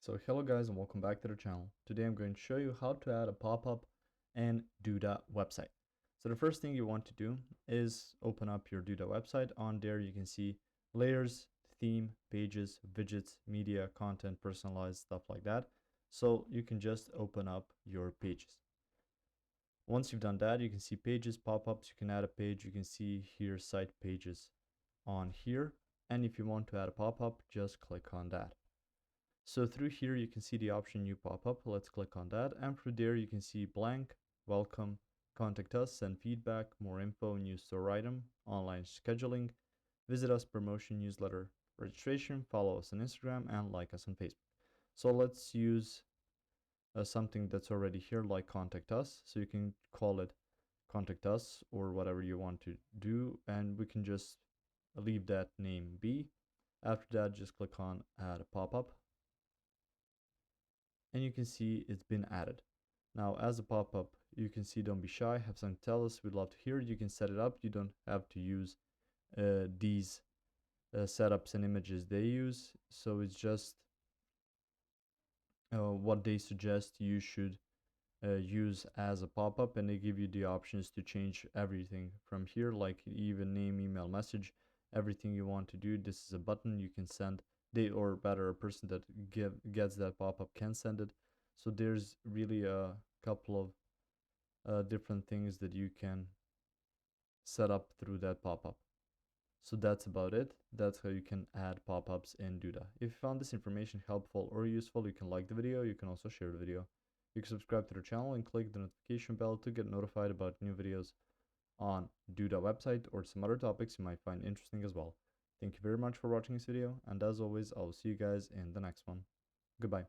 So hello guys and welcome back to the channel. Today I'm going to show you how to add a pop-up in Duda website. So the first thing you want to do is open up your Duda website. On there you can see layers, theme, pages, widgets, media, content, personalized, stuff like that. So you can just open up your pages. Once you've done that, you can see pages, pop-ups, you can add a page, you can see here site pages on here. And if you want to add a pop-up, just click on that. So through here, you can see the option new pop-up. Let's click on that. And through there, you can see blank, welcome, contact us, send feedback, more info, new store item, online scheduling, visit us, promotion, newsletter, registration, follow us on Instagram, and like us on Facebook. So let's use something that's already here, like contact us. So you can call it contact us or whatever you want to do. And we can just leave that name be. After that, just click on add a pop-up. And you can see it's been added. Now as a pop-up, you can see don't be shy, have something to tell us, we'd love to hear it. You can set it up. You don't have to use these setups and images they use. So it's just what they suggest you should use as a pop-up, and they give you the options to change everything from here, like even name, email, message, everything you want to do. This is a button you can send. They, or better, a person that gets that pop-up can send it. So there's really a couple of different things that you can set up through that pop-up. So that's about it. That's how you can add pop-ups in Duda. If you found this information helpful or useful, you can like the video. You can also share the video. You can subscribe to the channel and click the notification bell to get notified about new videos on Duda website or some other topics you might find interesting as well. Thank you very much for watching this video, and as always, I will see you guys in the next one. Goodbye.